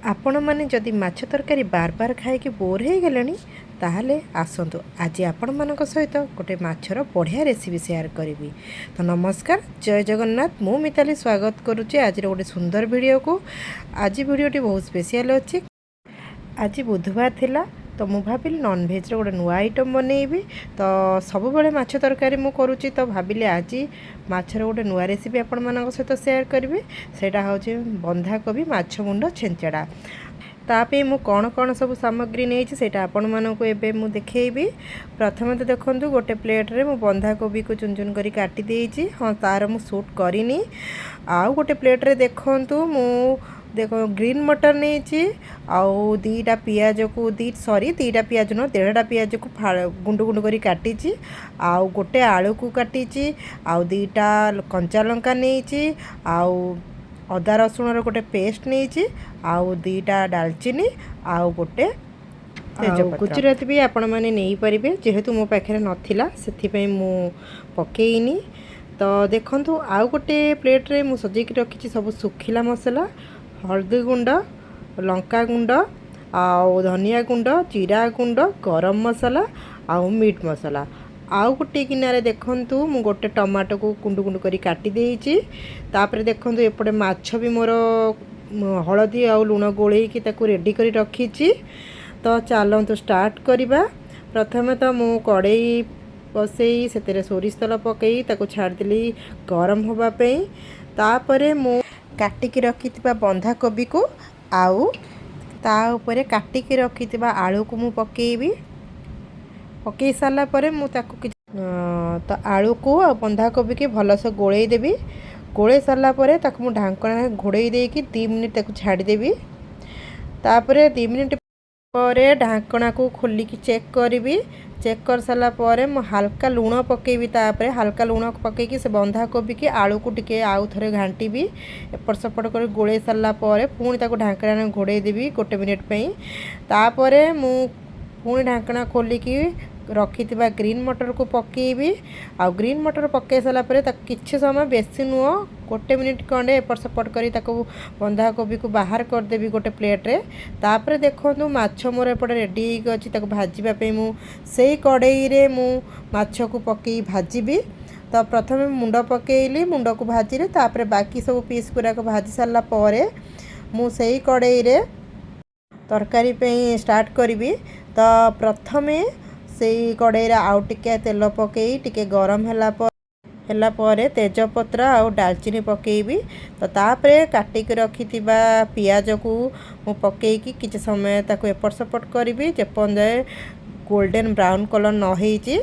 आपण मैंने जदि माछ तरकारी बार बार खाई बोर हो गले ताहले आसतु आज आपण मान सहित गोटे माछर बढ़िया रेसिपी शेयर करी। तो नमस्कार, जय जगन्नाथ। मु मिताली स्वागत करुच्ची आज गोटे सुंदर वीडियो को। आज वीडियोटी बहुत स्पेशल अच्छी। आज बुधवार थिला तो मु भाविली नॉनभेज गोटे नुआ आइटम बनैबी। तो सब बड़े माछ तरकारी मु करुच्ची, तो भाविली आज माछर गोटे नुआ रेसिपी आपण मान सहित शेयर करी। सेटा होची बंधाकोबी माछ मुंड छेंचड़ा। तापे मु कौन कौन सब सामग्री नहीं सेटा आपण मानक एबे मु देखेबी। प्रथम तो देखंतु गोटे प्लेट रे मु बंधाकोबी को चुन चुन करी काटी देइची। हाँ, तार मु शूट करिनी। आउ गोटे प्लेट रे देखंतु मु देखो ग्रीन मटर नहीं आउ दीटा पियाज को दीटा पियाज न 1.5टा पियाज को गुंड गुंड करी काटी। आउ गोटे आलू को काटी। आउ दीटा कंचा लंका नहीं आउ अदा रसुण गोटे पेस्ट नहीं आउ दीटा दालचीनी आउ गोटे गुजराती भी आपण मैंने नहीं पारे। जेहेतु मो पाखे नाला से मु पकईनी। तो देखंतु आउ गोटे प्लेट रे मु सजेक रखी सब सुखिला मसला, हल्दी गुंड, लंका गुंड, आउ धनिया गुंड, जीरा गुंड, गरम मसला आउ मीट मसला। आउ गोटे गिनारे देखंतु मु गोटे टमाटो को कुंडु कुंडु करी काटी देइची। तापर देखंतु एपटे माछ भी मोर हळदी आउ लुण गोळेई कि ताकू रेडी करी रखीची। तो चलंतु स्टार्ट करिबा। प्रथमे तो मु कड़ाई बसई सेतेरे सोरिष तेल पकई ताकू छाड़ देली गरम होबा पई। तापरे मु काटिकी रखिथिबा बंधाकोबी को आउ ता ऊपर काटिकी रखिथिबा आलू को मु पकेइबी। पकई सारा पर मु ताकू तो आलू को आ बंधाकोबी के भलसे गोलई देबी। गोलई सारा पर ताकू मु ढांकणा घोड़ई देकी 2 मिनिट ताकू छाड़ी देबी। तापरे 2 मिनिट पर ढांकणा को खोलिकी चेक करी। चेक कर सारा पर मु हल्का लुण पकेबी। तापरे हल्का लुण पकेकी से बंधाकोबी के आलू को टिके आउ थरे घांटीबी। एपट सेपट कर गोलई सारा पर पुणी ताकू ढांकणा घोड़ई देबी 1 मिनिट पई। तापरे मु पुणी ढांकणा खोलिकी रखिथिबा ग्रीन मटर को पकेबी। आ ग्रीन मटर पके सारा पर किछि समय बेसी नुह 1 मिनिट खंडे एपट सेपट करी ताकू बंधाकोबी को बाहर कर देबी गोटे प्लेट रे। तापर देखंतु माछ मोर एपट रेडी अछि ताकू भाजीबा पे मु सेई कड़ाई रे मु माछ को पकेई भाजीबी। तो प्रथमे मुंड पकेइली, मुंड को भाजीले तापर बाकी सब पीस गुरा को भाजी सारा पर मु सेई कड़ाई रे तरकारी पे स्टार्ट करी। तो प्रथमे से कड़ाई आउ टिके तेल पकई टिके गरम ହେଲା ପରେ तेजपत्र आउ दालचीनी पकेबी। तो तापरे काटिक रखिथिबा पियाज को मु पकेकी किछि समय ताको एपट सेपट करी जेपंजे गोल्डन ब्राउन कलर न होईची।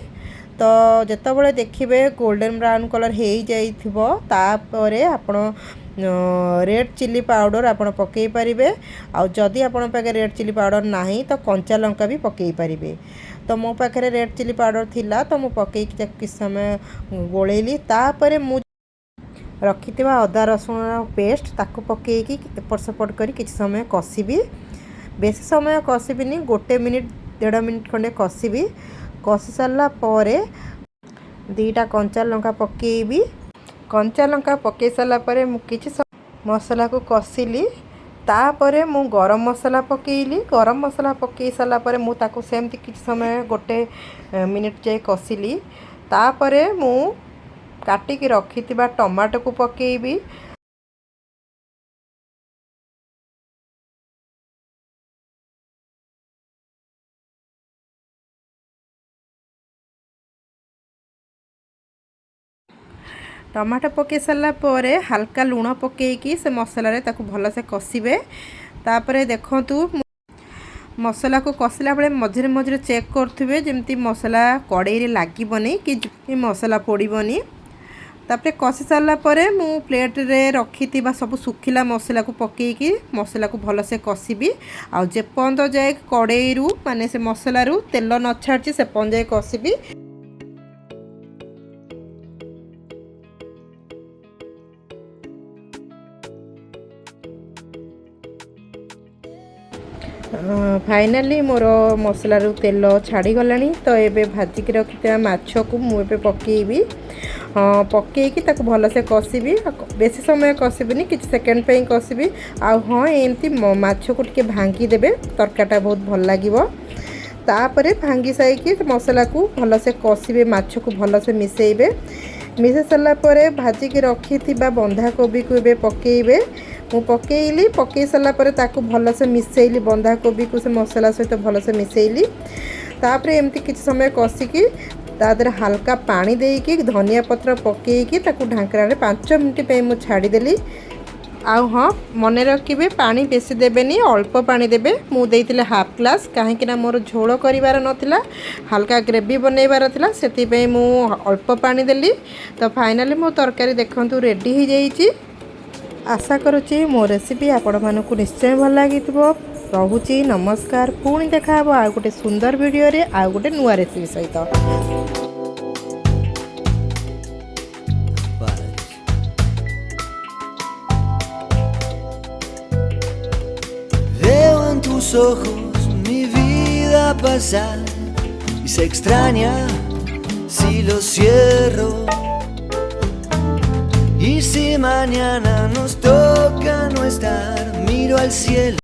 तो जेतबेले देखिबे गोल्डन ब्राउन कलर हो जाइथिबो तापरे आपण रेड चिली पाउडर आपण पकई पारिबे। आउ जदि आपण पाखे रेड चिली पाउडर नाही तो कंचा लंका भी पकई पारिबे। तो मो पाखे रेड चिली पाउडर थिला तो मु पकई किछ समय गोलेली। तापरे मु रखिथिबा अदा रसुण पेस्ट ताको पकईकी एपट सेपट करी किछ समय कसिबी। बेसी समय कसिबिनी, 1 मिनिट 1.5 मिनिट खंडे कसिबी। कसी सारा पर 2टा कंचा लंका पकेबी। कंचा लंका पकई सारा पर मु किछि मसला को कसिली। तापरे मु गरम मसला पकेइली। गरम मसला पकई सारा पर मु ताको सेमती किछि समय 1 मिनिट जाए कसिली। तापरे मु काटिकी रखिथिबा टमाटो को पकेइबी। टमाटो पकई सारा पर हल्का लुण पकेकी से मसला रे ताकू भलसे कसिबे। तापरे देखंतु मसला को कसिला बेले मझे मझे चेक करथिबे जेमती मसला कड़ाई रे लागीबनी कि मसला पोड़ीबनी। तापरे कसी सारा पर मु प्लेट रे रखिथिबा सब सुखिला मसला को पकेकी मसला को भलसे कसिबी। आ जेपंद जाए कड़ाई रु माने से मसला रु तेल न छाड़ची से पंद जाए कसिबी। फाइनाली मोर मसलारू तेल छाड़ी गलानी। तो एबे भाजिक रखिथिबा माछ को मु एबे पकेइबी। ପକେଇକି ତାକୁ ଭଲସେ କଷିବି। ବେଶୀ ସମୟ କଷିବିନି, କିଛି ସେକେଣ୍ଡ ପାଇଁ କଷିବି। ଆଉ ହଁ ଏମିତି ମାଛକୁ ଟିକେ ଭାଙ୍ଗିଦେବେ, ତରକାରୀଟା ବହୁତ ଭଲ ଲାଗିବ। ତାପରେ ଭାଙ୍ଗି ସାରିକି ମସଲାକୁ ଭଲସେ କଷିବେ, ମାଛକୁ ଭଲସେ ମିଶାଇବେ। ମିଶାଇ ସାରିଲା ପରେ ଭାଜିକି ରଖିଥିବା ବନ୍ଧାକୋବିକୁ ଏବେ ପକାଇବେ। ମୁଁ ପକାଇଲି, ପକାଇ ସାରିଲା ପରେ ତାକୁ ଭଲସେ ମିଶାଇଲି, ବନ୍ଧାକୋବିକୁ ସେ ମସଲା ସହିତ ଭଲସେ ମିଶାଇଲି। ତାପରେ ଏମିତି କିଛି ସମୟ କଷିକି ତା ଦେହରେ ହାଲକା ପାଣି ଦେଇକି ଧନିଆ ପତ୍ର ପକାଇକି ତାକୁ ଢାଙ୍କୁଣାରେ 5 ମିନିଟ୍ ପାଇଁ ମୁଁ ଛାଡ଼ିଦେଲି। ଆଉ ହଁ ମନେ ରଖିବେ, ପାଣି ବେଶୀ ଦେବେନି, ଅଳ୍ପ ପାଣି ଦେବେ। ମୁଁ ଦେଇଥିଲି ହାଫ୍ ଗ୍ଲାସ୍, କାହିଁକିନା ମୋର ଝୋଳ କରିବାର ନଥିଲା, ହାଲକା ଗ୍ରେଭି ବନେଇବାର ଥିଲା, ସେଥିପାଇଁ ମୁଁ ଅଳ୍ପ ପାଣି ଦେଲି। ତ ଫାଇନାଲି ମୋ ତରକାରୀ ଦେଖନ୍ତୁ ରେଡ଼ି ହେଇଯାଇଛି। ଆଶା କରୁଛି ମୋ ରେସିପି ଆପଣମାନଙ୍କୁ ନିଶ୍ଚୟ ଭଲ ଲାଗିଥିବ। ରହୁଛି, ନମସ୍କାର। ପୁଣି ଦେଖା ହେବ ଆଉ ଗୋଟେ ସୁନ୍ଦର ଭିଡ଼ିଓରେ, ଆଉ ଗୋଟେ ନୂଆ ରେସିପି ସହିତ। Veo en tus ojos mi vida pasar y se extraña si lo cierro. Y si mañana nos toca no estar, miro al cielo.